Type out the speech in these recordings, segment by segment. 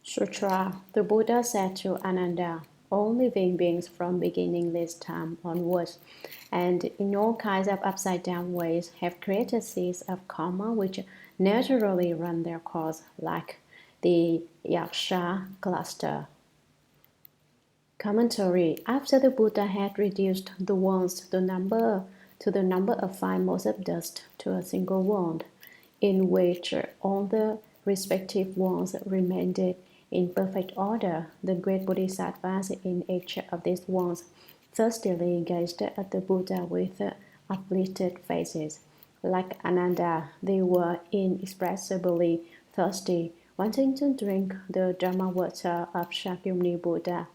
Sutra. The Buddha said to Ananda, all living beings from beginningless time onwards, and in all kinds of upside-down ways, have created seeds of karma which naturally run their course, like the yaksha cluster. Commentary. After the Buddha had reduced the wands to the number of 5 motes of dust to a single wand, in which all the respective wands remained in perfect order, the great Bodhisattvas in each of these wands thirstily gazed at the Buddha with uplifted faces. Like Ananda, they were inexpressibly thirsty, wanting to drink the Dharma water of Shakyamuni Buddha.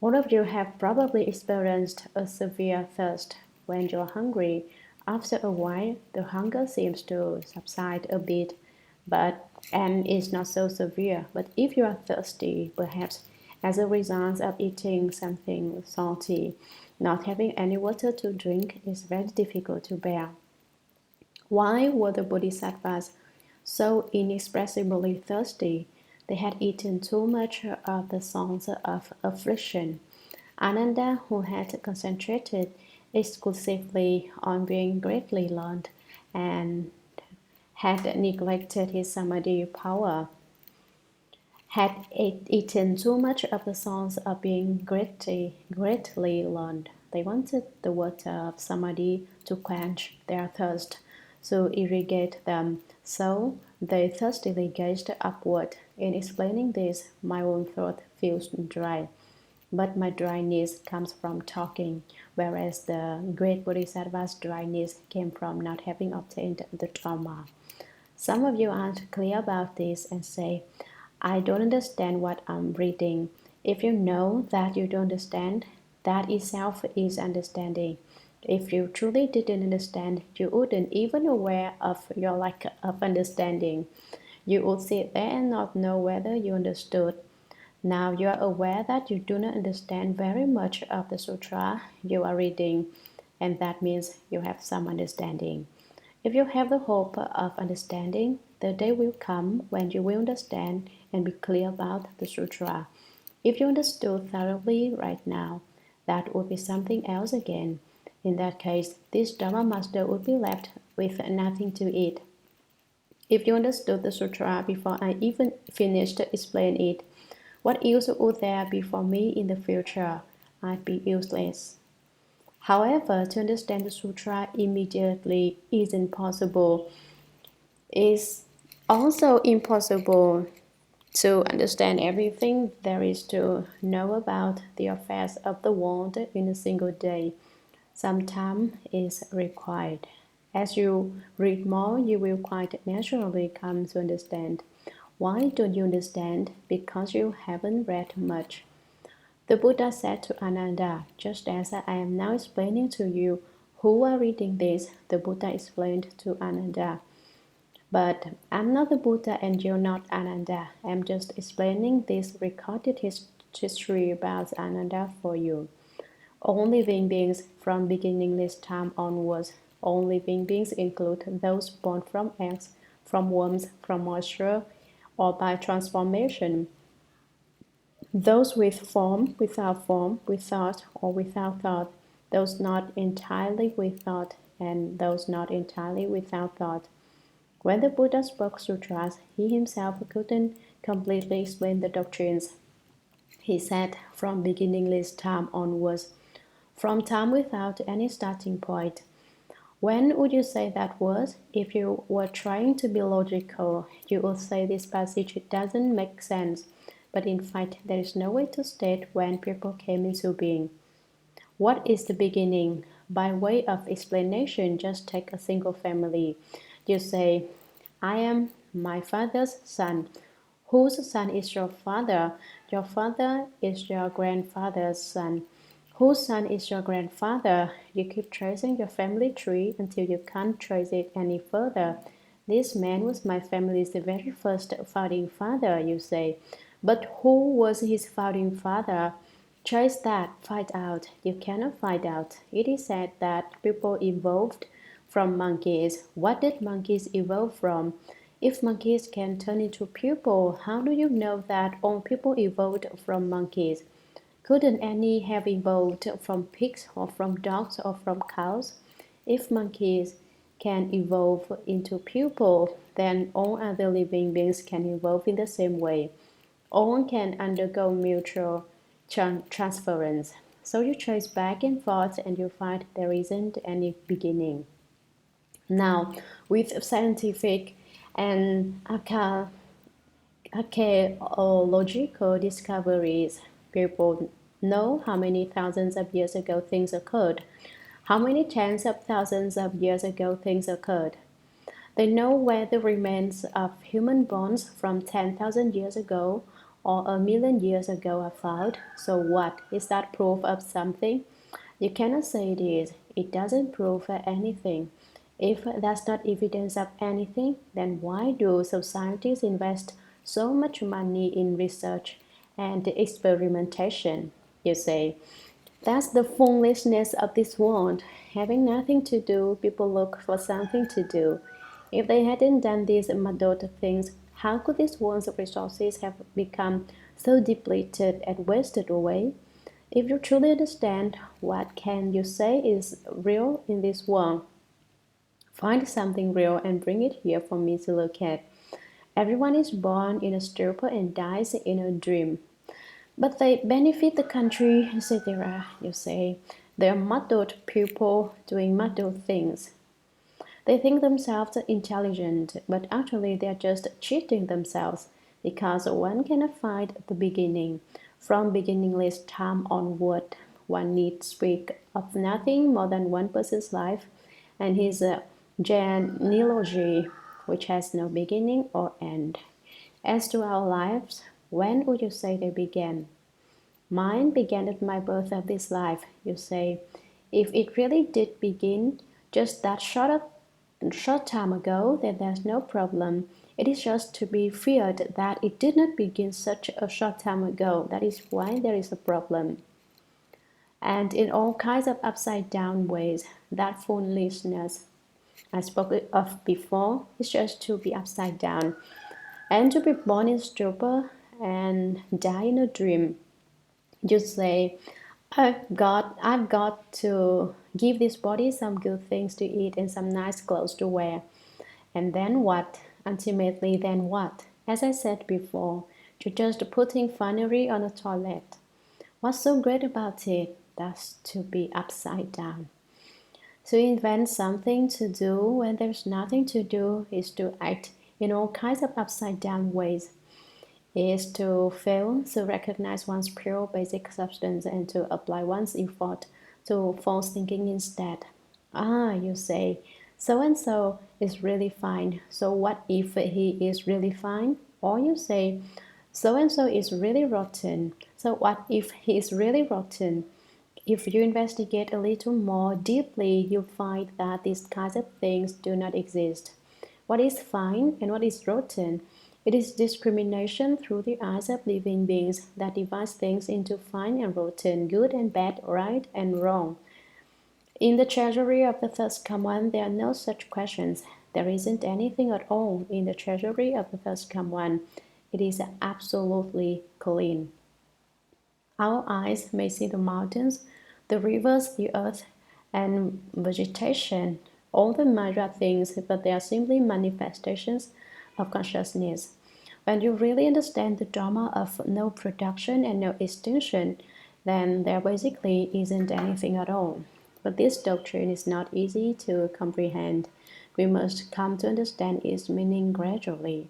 All of you have probably experienced a severe thirst. When you're hungry, after a while, the hunger seems to subside a bit, and is not so severe. But if you are thirsty, perhaps as a result of eating something salty, not having any water to drink is very difficult to bear. Why were the Bodhisattvas so inexpressibly thirsty? They had eaten too much of the songs of affliction. Ananda, who had concentrated exclusively on being greatly learned and had neglected his samadhi power, had eaten too much of the songs of being greatly learned. They wanted the water of samadhi to quench their thirst, to irrigate them, so they thirstily gazed upward. In explaining this, my own throat feels dry, but my dryness comes from talking, whereas the great Bodhisattva's dryness came from not having obtained the Dharma. Some of you aren't clear about this and say, I don't understand what I'm reading. If you know that you don't understand, that itself is understanding. If you truly didn't understand, you wouldn't even aware of your lack of understanding. You would sit there and not know whether you understood. Now you are aware that you do not understand very much of the sutra you are reading, and that means you have some understanding. If you have the hope of understanding, the day will come when you will understand and be clear about the sutra. If you understood thoroughly right now, that would be something else again. In that case, this Dharma master would be left with nothing to eat. If you understood the sutra before I even finished explaining it, what use would there be for me in the future? I'd be useless. However, to understand the sutra immediately isn't possible. It's also impossible to understand everything there is to know about the affairs of the world in a single day. Some time is required. As you read more, you will quite naturally come to understand. Why don't you understand? Because you haven't read much. The Buddha said to Ananda, just as I am now explaining to you who are reading this, the Buddha explained to Ananda. But I'm not the Buddha and you're not Ananda. I'm just explaining this recorded history about Ananda for you. All living beings from beginningless time onwards. All living beings include those born from eggs, from worms, from moisture, or by transformation. Those with form, without form, with thought, or without thought. Those not entirely with thought, and those not entirely without thought. When the Buddha spoke sutras, he himself couldn't completely explain the doctrines. He said, from beginningless time onwards, from time without any starting point. When would you say that was? If you were trying to be logical, you would say this passage doesn't make sense. But in fact, there is no way to state when people came into being. What is the beginning? By way of explanation, just take a single family. You say, I am my father's son. Whose son is your father? Your father is your grandfather's son. Whose son is your grandfather? You keep tracing your family tree until you can't trace it any further. This man was my family's very first founding father, you say. But who was his founding father? Trace that, find out. You cannot find out. It is said that people evolved from monkeys. What did monkeys evolve from? If monkeys can turn into people, how do you know that all people evolved from monkeys? Couldn't any have evolved from pigs or from dogs or from cows? If monkeys can evolve into people, then all other living beings can evolve in the same way. All can undergo mutual transference. So you trace back and forth and you find there isn't any beginning. Now, with scientific and archaeological discoveries, people know how many thousands of years ago things occurred, how many tens of thousands of years ago things occurred. They know where the remains of human bones from 10,000 years ago or a million years ago are found. So what? Is that proof of something? You cannot say it is. It doesn't prove anything. If that's not evidence of anything, then why do societies invest so much money in research and experimentation? You say, that's the foolishness of this world. Having nothing to do, people look for something to do. If they hadn't done these muddled things, how could this world's resources have become so depleted and wasted away? If you truly understand what can you say is real in this world, find something real and bring it here for me to look at. Everyone is born in a stupor and dies in a dream. But they benefit the country, etc. You say, they are muddled people doing muddled things. They think themselves intelligent, but actually they are just cheating themselves because one cannot find the beginning. From beginningless time onward, one need speak of nothing more than one person's life and his genealogy, which has no beginning or end. As to our lives, when would you say they began? Mine began at my birth of this life, you say. If it really did begin just that short time ago, then there's no problem. It is just to be feared that it did not begin such a short time ago. That is why there is a problem. And in all kinds of upside down ways, that foolishness I spoke of before is just to be upside down and to be born in stupor and die in a dream. You say, I've got to give this body some good things to eat and some nice clothes to wear. And then what? Ultimately, then what? As I said before, you're just putting finery on a toilet. What's so great about it? That's to be upside down. To invent something to do when there's nothing to do is to act in all kinds of upside down ways. Is to fail to recognize one's pure basic substance and to apply one's effort to false thinking instead. Ah, you say, so and so is really fine. So what if he is really fine? Or you say, so and so is really rotten. So what if he is really rotten? If you investigate a little more deeply, you'll find that these kinds of things do not exist. What is fine and what is rotten? It is discrimination through the eyes of living beings that divides things into fine and rotten, good and bad, right and wrong. In the treasury of the first come one, there are no such questions. There isn't anything at all in the treasury of the first come one. It is absolutely clean. Our eyes may see the mountains, the rivers, the earth, and vegetation, all the Maya things, but they are simply manifestations of consciousness. When you really understand the Dharma of no production and no extinction, then there basically isn't anything at all. But this doctrine is not easy to comprehend. We must come to understand its meaning gradually.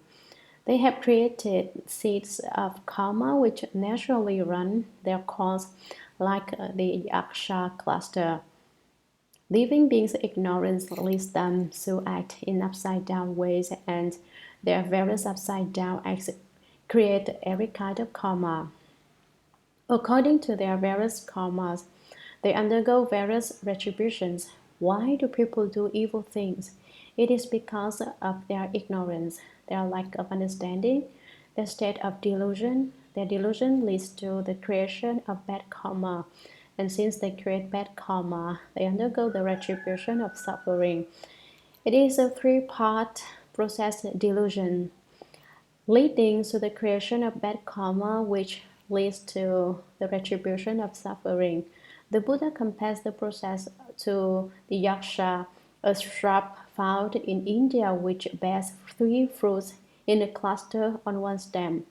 They have created seeds of karma which naturally run their course like the yaksha cluster. Living beings' ignorance leads them to act in upside down ways, and their various upside down acts create every kind of karma. According to their various karmas, they undergo various retributions. Why do people do evil things? It is because of their ignorance, their lack of understanding, their state of delusion. Their delusion leads to the creation of bad karma. And since they create bad karma, they undergo the retribution of suffering. It is a three-part process delusion, leading to the creation of bad karma, which leads to the retribution of suffering. The Buddha compares the process to the yaksha, a shrub found in India which bears 3 fruits in a cluster on one stem.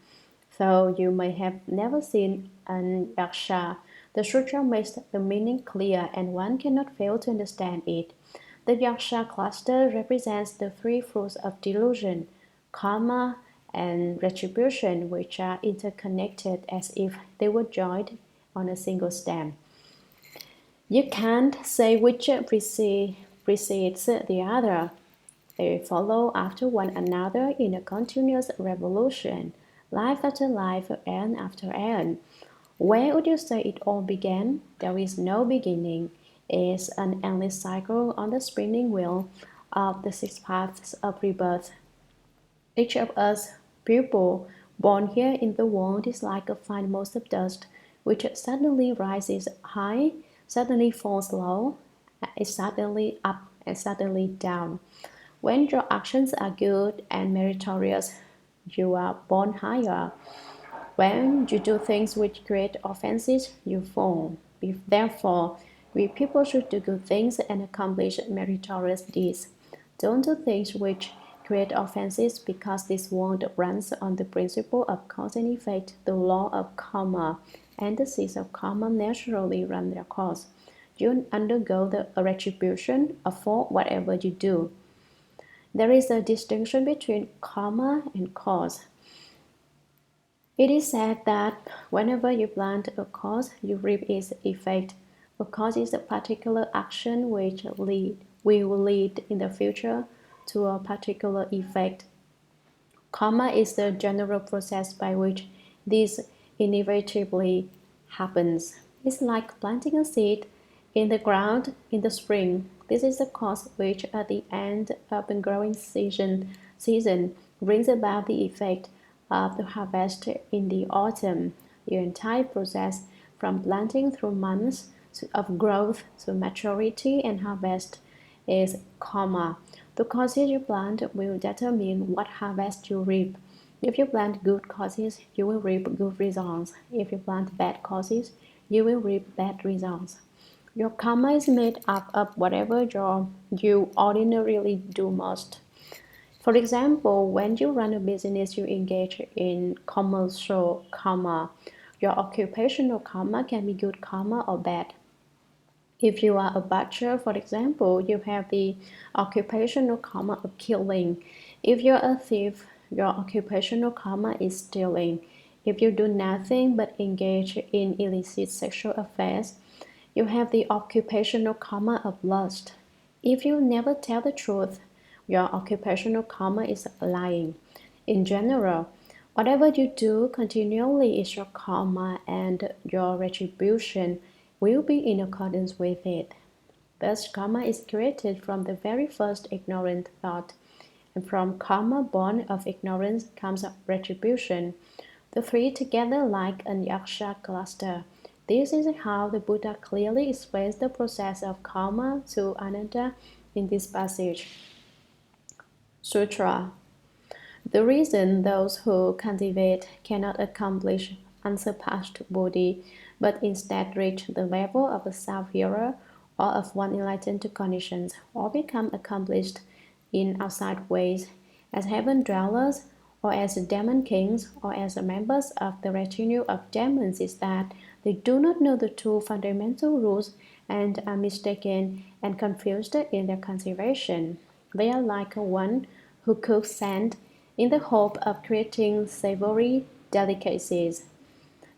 Though you may have never seen an yaksha, the sutra makes the meaning clear and one cannot fail to understand it. The yaksha cluster represents the 3 fruits of delusion, karma, and retribution, which are interconnected as if they were joined on a single stem. You can't say which precedes the other. They follow after one another in a continuous revolution, life after life, end after end. Where would you say it all began? There is no beginning. It's an endless cycle on the spinning wheel of the 6 paths of rebirth. Each of us, people born here in the world, is like a fine mote of dust, which suddenly rises high, suddenly falls low, is suddenly up and suddenly down. When your actions are good and meritorious, you are born higher. When you do things which create offenses, you fall. Therefore, we people should do good things and accomplish meritorious deeds. Don't do things which create offenses, because this world runs on the principle of cause and effect, the law of karma, and the seeds of karma naturally run their course. You undergo the retribution for whatever you do. There is a distinction between karma and cause. It is said that whenever you plant a cause, you reap its effect. A cause is a particular action which will lead in the future to a particular effect. Karma is the general process by which this inevitably happens. It's like planting a seed in the ground in the spring. This is the cause which at the end of the growing season brings about the effect of the harvest in the autumn. The entire process from planting through months of growth to maturity and harvest is karma. The causes you plant will determine what harvest you reap. If you plant good causes, you will reap good results. If you plant bad causes, you will reap bad results. Your karma is made up of whatever you ordinarily do most. For example, when you run a business, you engage in commercial karma. Your occupational karma can be good karma or bad. If you are a butcher, for example, you have the occupational karma of killing. If you're a thief, your occupational karma is stealing. If you do nothing but engage in illicit sexual affairs, you have the occupational karma of lust. If you never tell the truth, your occupational karma is lying. In general, whatever you do continually is your karma, and your retribution will be in accordance with it. Thus, karma is created from the very first ignorant thought, and from karma born of ignorance comes retribution. The 3 together like an yaksha cluster. This is how the Buddha clearly explains the process of karma to Ananda in this passage. Sutra. The reason those who cultivate cannot accomplish unsurpassed Bodhi, but instead reach the level of a self-healer or of one enlightened to conditions, or become accomplished in outside ways, as heaven dwellers, or as demon kings, or as members of the retinue of demons, is that they do not know the 2 fundamental rules and are mistaken and confused in their cultivation. They are like one who cooks sand in the hope of creating savory delicacies.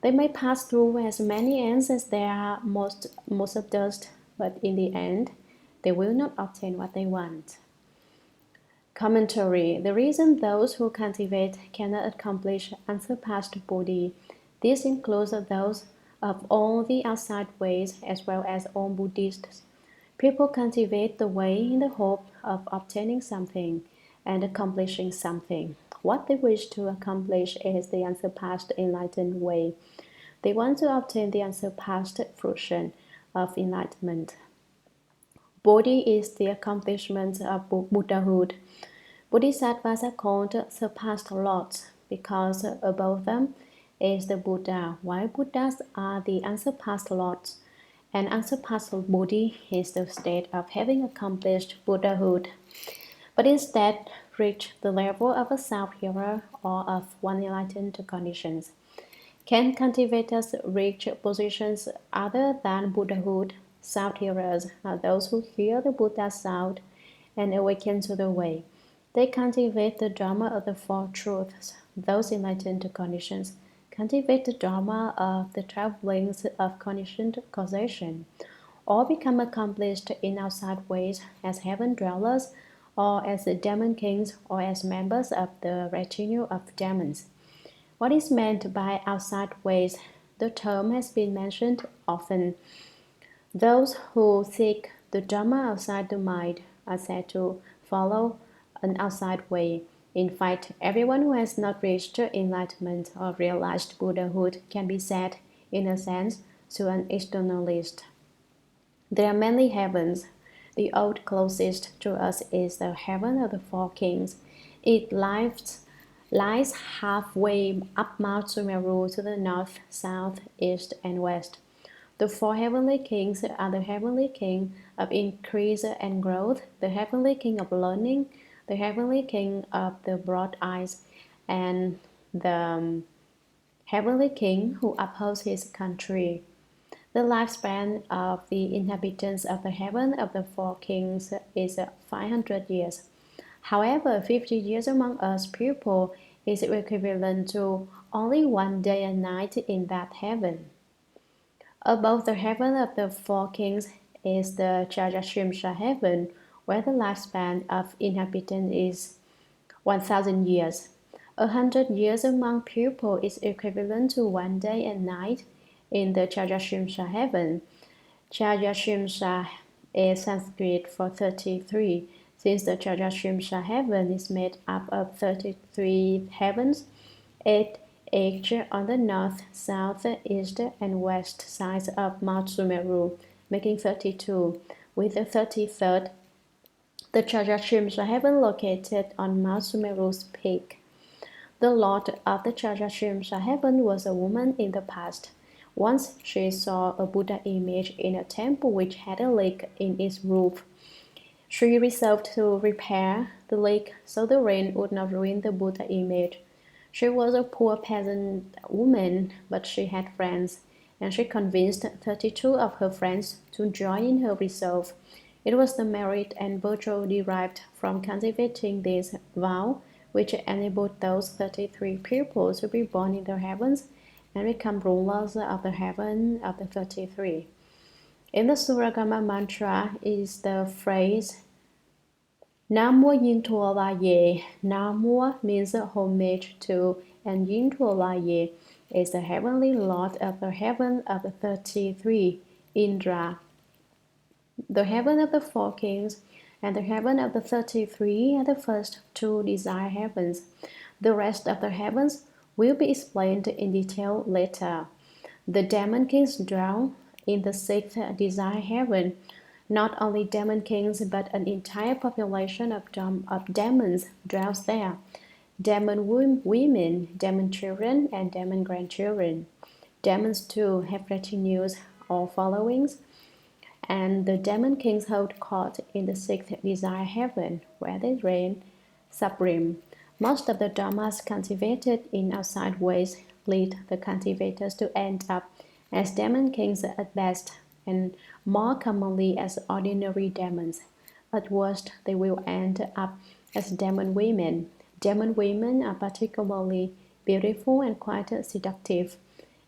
They may pass through as many ants as there are most of dust, but in the end, they will not obtain what they want. Commentary. The reason those who cultivate cannot accomplish unsurpassed Bodhi. This includes those of all the outside ways as well as all Buddhists. People cultivate the way in the hope of obtaining something and accomplishing something. What they wish to accomplish is the unsurpassed enlightened way. They want to obtain the unsurpassed fruition of enlightenment. Bodhi is the accomplishment of Buddhahood. Bodhisattvas are called surpassed lords because above them is the Buddha, while Buddhas are the unsurpassed lords. An unsurpassed Bodhi is the state of having accomplished Buddhahood, but instead reach the level of a self-healer or of one enlightened to conditions. Can cultivators reach positions other than Buddhahood? Self-healers are those who hear the Buddha's sound and awaken to the way. They cultivate the Dharma of the Four Truths. Those enlightened to conditions cultivate the Dharma of the 12 links of conditioned causation. All become accomplished in outside ways as heaven dwellers, or as demon kings, or as members of the retinue of demons. What is meant by outside ways? The term has been mentioned often. Those who seek the Dharma outside the mind are said to follow an outside way. In fact, everyone who has not reached enlightenment or realized Buddhahood can be said, in a sense, to an externalist. There are many heavens. The old closest to us is the heaven of the Four Kings. It lies halfway up Mount Sumeru to the north, south, east, and west. The four heavenly kings are the heavenly king of increase and growth, the heavenly king of learning, the heavenly king of the broad eyes, and the heavenly king who upholds his country. The lifespan of the inhabitants of the heaven of the four kings is 500 years. However, 50 years among us people is equivalent to only one day and night in that heaven. Above the heaven of the four kings is the Jajashrimsha heaven, where the lifespan of inhabitants is 1,000 years. 100 years among people is equivalent to one day and night in the Jajashrimsha heaven. Jajashrimsha is Sanskrit for 33. Since the Jajashrimsha heaven is made up of 33 heavens, 8 each on the north, south, east, and west sides of Mount Sumeru, making 32, with the 33rd, the Jajashrimsha heaven located on Mount Sumeru's peak. The lord of the Jajashrimsha heaven was a woman in the past. Once she saw a Buddha image in a temple which had a leak in its roof. She resolved to repair the leak so the rain would not ruin the Buddha image. She was a poor peasant woman, but she had friends, and she convinced 32 of her friends to join in her resolve. It was the merit and virtue derived from cultivating this vow which enabled those 33 people to be born in the heavens and become rulers of the heaven of the 33. In the Shurangama mantra is the phrase Nam Mô Yin Thua La Ye. Nam Mô means homage to, and Yin Thua La Ye is the heavenly lord of the heaven of the 33, Indra. The heaven of the four kings and the heaven of the 33 are the first two desire heavens. The rest of the heavens will be explained in detail later. The demon kings dwell in the sixth desire heaven. Not only demon kings, but an entire population of demons dwells there. Demon women, demon children, and demon grandchildren. Demons too have retinues or followings, and the demon kings hold court in the sixth desire heaven, where they reign supreme. Most of the dharmas cultivated in outside ways lead the cultivators to end up as demon kings at best, and more commonly as ordinary demons. At worst, they will end up as demon women. Demon women are particularly beautiful and quite seductive.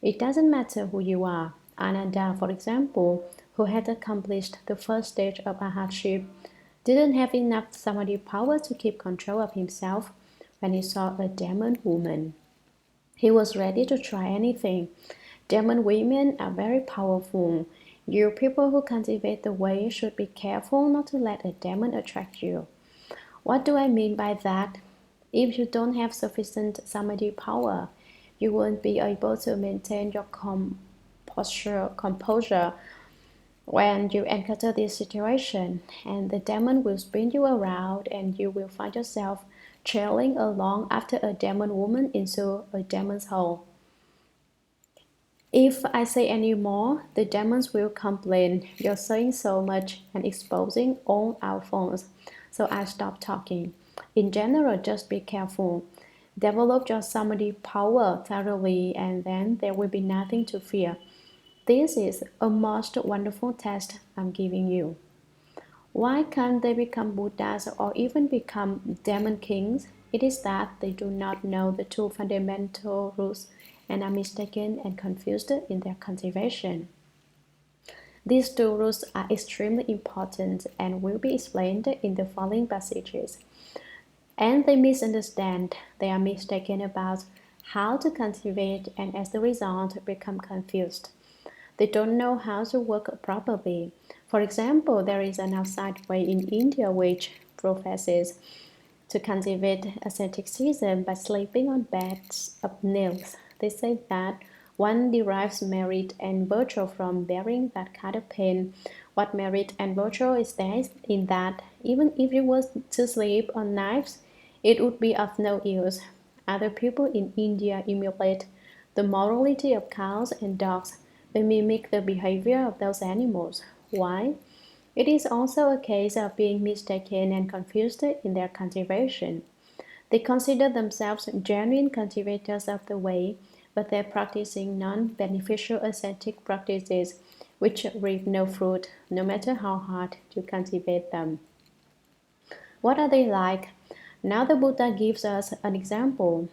It doesn't matter who you are. Ananda, for example, who had accomplished the first stage of arhatship, didn't have enough samadhi power to keep control of himself when he saw a demon woman. He was ready to try anything. Demon women are very powerful. You people who cultivate the way should be careful not to let a demon attract you. What do I mean by that? If you don't have sufficient samadhi power, you won't be able to maintain your composure. When you encounter this situation, and the demon will spin you around, and you will find yourself trailing along after a demon woman into a demon's hole. If I say any more, the demons will complain. You're saying so much and exposing all our faults. So I stop talking. In general, just be careful. Develop your samadhi power thoroughly, and then there will be nothing to fear. This is a most wonderful test I'm giving you. Why can't they become Buddhas or even become demon kings? It is that they do not know the two fundamental rules and are mistaken and confused in their cultivation. These two rules are extremely important and will be explained in the following passages. And they misunderstand, they are mistaken about how to cultivate, and as a result become confused. They don't know how to work properly. For example, there is an outside way in India which professes to cultivate asceticism by sleeping on beds of nails. They say that one derives merit and virtue from bearing that kind of pain. What merit and virtue is there in that, even if you were to sleep on knives, it would be of no use. Other people in India emulate the morality of cows and dogs. They mimic the behavior of those animals. Why? It is also a case of being mistaken and confused in their cultivation. They consider themselves genuine cultivators of the way, but they're practicing non-beneficial ascetic practices which reap no fruit, no matter how hard you cultivate them. What are they like? Now the Buddha gives us an example.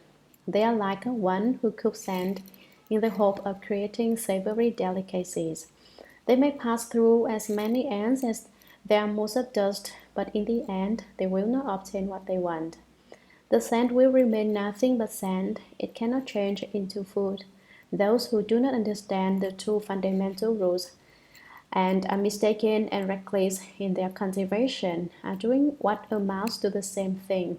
They are like one who cooks sand in the hope of creating savory delicacies. They may pass through as many ants as there are motes of dust, but in the end they will not obtain what they want. The sand will remain nothing but sand, it cannot change into food. Those who do not understand the two fundamental rules and are mistaken and reckless in their cultivation are doing what amounts to the same thing.